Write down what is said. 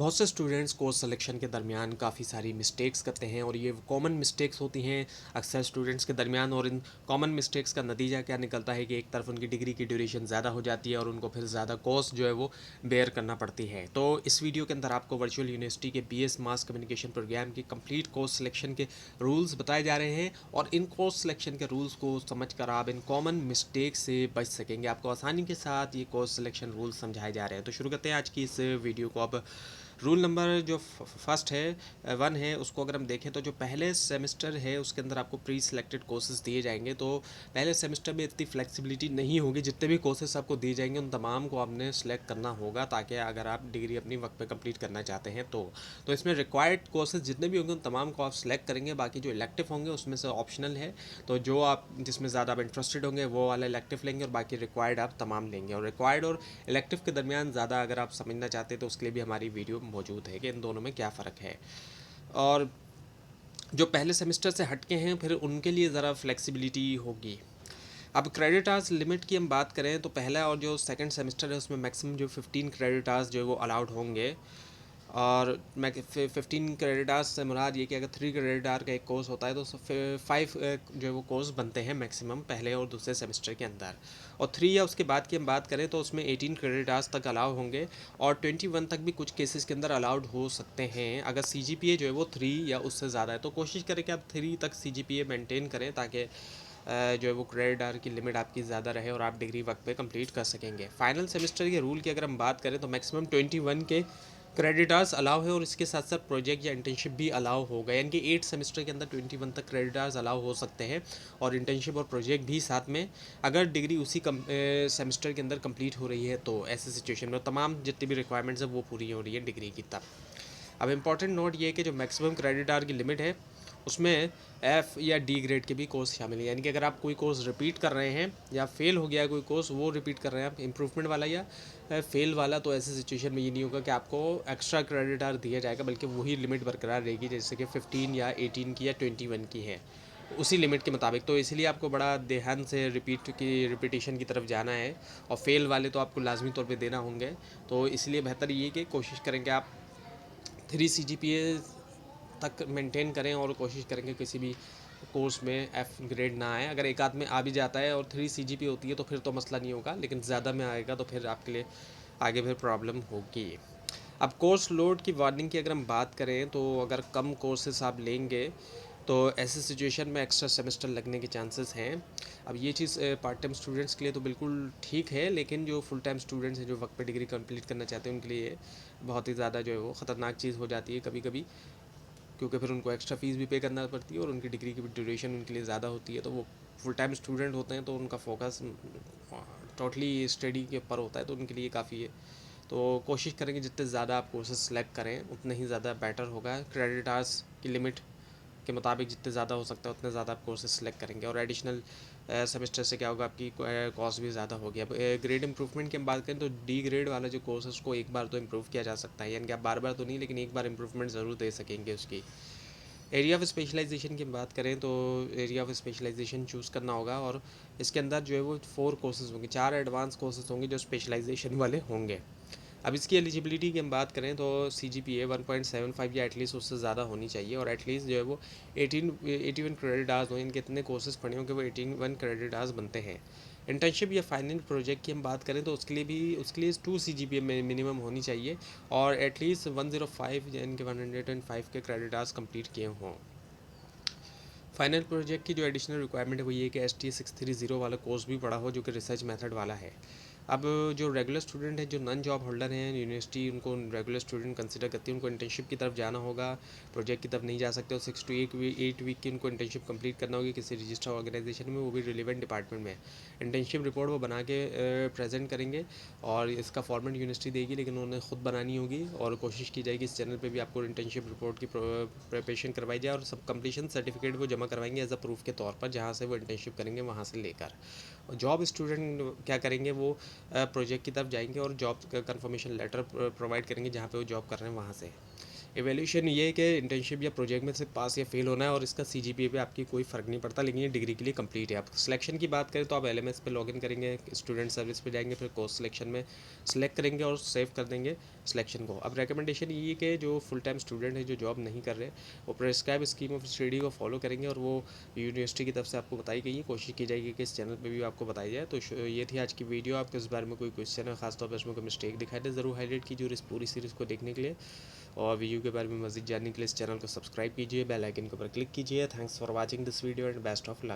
बहुत से students course selection के दरमियान काफ़ी सारी मिस्टेक्स करते हैं और ये कॉमन मिस्टेक्स होती हैं अक्सर स्टूडेंट्स के दरमियान। और इन कॉमन मिस्टेक्स का नतीजा क्या निकलता है कि एक तरफ उनकी डिग्री की ड्यूरेशन ज़्यादा हो जाती है और उनको फिर ज़्यादा कॉस्ट जो है वो बेयर करना पड़ती है। तो इस वीडियो के अंदर आपको वर्चुअल यूनिवर्सिटी के बीएस मास कम्युनिकेशन प्रोग्राम की कंप्लीट कोर्स सिलेक्शन के रूल्स बताए जा रहे हैं और इन कोर्स सिलेक्शन के रूल्स को समझकर आप इन कॉमन मिस्टेक से बच सकेंगे। आपको आसानी के साथ ये कोर्स सिलेक्शन रूल्स समझाए जा रहे हैं। तो शुरू करते हैं आज की इस वीडियो को। अब रूल नंबर जो फर्स्ट है 1 है, उसको अगर हम देखें तो जो पहले सेमेस्टर है उसके अंदर आपको प्री सिलेक्टेड कोर्सेज दिए जाएंगे। तो पहले सेमेस्टर में इतनी फ्लेक्सिबिलिटी नहीं होगी, जितने भी कोर्सेज आपको दिए जाएंगे उन तमाम को आपने सेलेक्ट करना होगा ताकि अगर आप डिग्री अपनी वक्त पे कंप्लीट करना चाहते हैं तो इसमें रिक्वायर्ड कोर्सेज जितने भी होंगे उन तमाम को आप सेलेक्ट करेंगे। बाकी जो इलेक्टिव होंगे उसमें से ऑप्शनल है, तो जो आप जिसमें ज़्यादा आप इंटरेस्टेड होंगे वो वाला इलेक्टिव लेंगे और बाकी रिक्वायर्ड आप तमाम लेंगे। और रिक्वायर्ड और इलेक्टिव के दरमियान ज़्यादा अगर आप समझना चाहते हैं तो उसके लिए भी हमारी वीडियो मौजूद है कि इन दोनों में क्या फ़र्क है। और जो पहले सेमेस्टर से हटके हैं फिर उनके लिए ज़रा फ्लेक्सिबिलिटी होगी। अब क्रेडिट आवर्स लिमिट की हम बात करें तो पहला और जो सेकंड सेमेस्टर है उसमें मैक्सिमम जो 15 क्रेडिट आवर्स जो है वो अलाउड होंगे। और मैं 15 क्रेडिट आवर्स से मुराद ये कि अगर 3 क्रेडिट आवर का एक कोर्स होता है तो 5 जो है वो कोर्स बनते हैं मैक्सिमम पहले और दूसरे सेमेस्टर के अंदर। और 3 या उसके बाद की हम बात करें तो उसमें 18 क्रेडिट आवर्स तक अलाउ होंगे और 21 तक भी कुछ केसेस के अंदर अलाउड हो सकते हैं अगर CGPA जो है वो 3 या उससे ज़्यादा है। तो कोशिश करें कि आप 3 तक CGPA मेंटेन करें ताकि जो है वो क्रेडिट आवर की लिमिट आपकी ज़्यादा रहे और आप डिग्री वक्त पे कंप्लीट कर सकेंगे। फाइनल सेमेस्टर के रूल की अगर हम बात करें तो मैक्सिमम 21 के क्रेडिट आवर्स अलाउ है और इसके साथ साथ प्रोजेक्ट या इंटर्नशिप भी अलाउ होगा, यानी कि 8 सेमेस्टर के अंदर 21 तक क्रेडिट आवर्स अलाउ हो सकते हैं और इंटर्नशिप और प्रोजेक्ट भी साथ में अगर डिग्री उसी सेमेस्टर के अंदर कंप्लीट हो रही है। तो ऐसे सिचुएशन में तमाम जितनी भी रिक्वायरमेंट्स है वो पूरी हो रही है डिग्री की तब। अब इम्पॉर्टेंट नोट ये है कि जो मैक्सिमम क्रेडिट आवर की लिमिट है उसमें F या D ग्रेड के भी कोर्स शामिल हैं, यानी कि अगर आप कोई कोर्स रिपीट कर रहे हैं या फेल हो गया कोई कोर्स वो रिपीट कर रहे हैं आप इम्प्रूवमेंट वाला या फेल वाला, तो ऐसे सिचुएशन में ये नहीं होगा कि आपको एक्स्ट्रा क्रेडिट आवर दिया जाएगा, बल्कि वही लिमिट बरकरार रहेगी जैसे कि 15 या 18 की या 21 की है उसी लिमिट के मुताबिक। तो इसलिए आपको बड़ा ध्यान से रिपीटेशन की तरफ जाना है और फेल वाले तो आपको लाजमी तौर पे देना होंगे। तो इसलिए बेहतर ये कि कोशिश करें कि आप 3 CGPA तक मेंटेन करें और कोशिश करेंगे किसी भी कोर्स में F ग्रेड ना आए। अगर एक आध में आ भी जाता है और 3 CGPA होती है तो फिर तो मसला नहीं होगा, लेकिन ज़्यादा में आएगा तो फिर आपके लिए आगे फिर प्रॉब्लम होगी। अब कोर्स लोड की वार्निंग की अगर हम बात करें तो अगर कम कोर्सेस आप लेंगे तो ऐसे सिचुएशन में एक्स्ट्रा सेमेस्टर लगने के चांसेस हैं। अब ये चीज़ पार्ट टाइम स्टूडेंट्स के लिए तो बिल्कुल ठीक है, लेकिन जो फुल टाइम स्टूडेंट्स हैं जो वक्त पे डिग्री कंप्लीट करना चाहते हैं उनके लिए बहुत ही ज़्यादा जो है वो ख़तरनाक चीज़ हो जाती है कभी कभी, क्योंकि फिर उनको एक्स्ट्रा फ़ीस भी पे करना पड़ती है और उनकी डिग्री की भी ड्यूरेशन उनके लिए ज़्यादा होती है। तो वो फुल टाइम स्टूडेंट होते हैं तो उनका फोकस टोटली स्टडी के ऊपर होता है, तो उनके लिए काफ़ी है। तो कोशिश करेंगे जितने ज़्यादा आप कोर्सेज सेलेक्ट करें उतने ही ज़्यादा बेटर होगा। क्रेडिट आवर्स की लिमिट के मुताबिक जितने ज़्यादा हो सकता है उतने ज़्यादा आप कोर्सेज सेलेक्ट करेंगे और एडिशनल सेमेस्टर से क्या होगा आपकी कॉस्ट भी ज़्यादा होगी। अब ग्रेड इंप्रूवमेंट की हम बात करें तो D ग्रेड वाला जो कोर्स है उसको एक बार तो इम्प्रूव किया जा सकता है, यानी कि आप बार बार तो नहीं लेकिन एक बार इम्प्रूवमेंट ज़रूर दे सकेंगे उसकी। एरिया ऑफ स्पेशलाइजेशन की बात करें तो एरिया ऑफ स्पेशलाइजेशन चूज़ करना होगा और इसके अंदर जो है वो 4 कोर्सेज होंगे, 4 एडवांस कोर्सेज होंगे जो स्पेशलाइजेशन वाले होंगे। अब इसकी एलिजिबिलिटी की हम बात करें तो CGPA 1.75 या एटलीस्ट उससे ज़्यादा होनी चाहिए और एटलीस्ट जो है वो 81 क्रेडिट आवर्स हो, इनके इतने कोर्सेज पढ़े हों कि वो 81 क्रेडिट आवर्स बनते हैं। इंटर्नशिप या फाइनल प्रोजेक्ट की हम बात करें तो उसके लिए 2 CGPA में मिनिमम होनी चाहिए और एटलीस्ट 105 यानी कि 105 के क्रेडिट आवर्स कंप्लीट किए हों। फाइनल प्रोजेक्ट की जो एडिशनल रिक्वायरमेंट है वो ये कि STA 630 वाला कोर्स भी पढ़ा हो जो कि रिसर्च मेथड वाला है। अब जो रेगुलर स्टूडेंट है जो नॉन जॉब होल्डर हैं यूनिवर्सिटी उनको रेगुलर स्टूडेंट कंसिडर करती है, उनको इंटर्नशिप की तरफ जाना होगा, प्रोजेक्ट की तरफ नहीं जा सकते और 6 to 8 वीक की उनको इंटर्नशिप कंप्लीट करना होगी किसी रजिस्टर ऑर्गेनाइजेशन में, वो भी रिलेवेंट डिपार्टमेंट में। इंटर्नशिप रिपोर्ट वो बना के प्रेजेंट करेंगे और इसका फॉर्मेट यूनिवर्सिटी देगी लेकिन उन्हें खुद बनानी होगी और कोशिश की जाएगी इस चैनल पे भी आपको इंटर्नशिप रिपोर्ट की प्रिपरेशन करवाई जाए और सब कंप्लीशन सर्टिफिकेट वो जमा करवाएंगे एज अ प्रूफ के तौर पर जहाँ से वो इंटर्नशिप करेंगे वहाँ से लेकर। जॉब स्टूडेंट क्या करेंगे वो प्रोजेक्ट की तरफ जाएंगे और जॉब कंफर्मेशन लेटर प्रोवाइड करेंगे जहाँ पे वो जॉब कर रहे हैं वहाँ से। एवोल्यूशन ये है कि इंटर्नशिप या प्रोजेक्ट में सिर्फ पास या फेल होना है और इसका सीजीपीए पे आपकी कोई फ़र्क नहीं पड़ता, लेकिन ये डिग्री के लिए कंप्लीट है। आप सिलेक्शन की बात करें तो आप एलएमएस पे लॉगिन करेंगे, स्टूडेंट सर्विस पे जाएंगे, फिर कोर्स सिलेक्शन में सेलेक्ट करेंगे और सेव कर देंगे सिलेक्शन को। अब रिकमेंडेशन ये है कि जो फुल टाइम स्टूडेंट है जो जॉब नहीं कर रहे, वो प्रेस्क्राइब स्कीम ऑफ स्टडी को फॉलो करेंगे और वो यूनिवर्सिटी की तरफ से आपको बताई गई है। कोशिश की जाएगी कि इस चैनल पर भी आपको बताई जाए। तो ये थी आज की वीडियो। आपको इस बारे में कोई क्वेश्चन है, खासतौर पर इसमें कोई मिस्टेक दिखाई दे, ज़रूर हाईलाइट कीजिए। और इस पूरी सीरीज़ को देखने के लिए और वीडियो के बारे में मज़ीद जानने के लिए इस चैनल को सब्सक्राइब कीजिए, बेल आइकन के ऊपर क्लिक कीजिए। Thanks for watching this video and best of luck.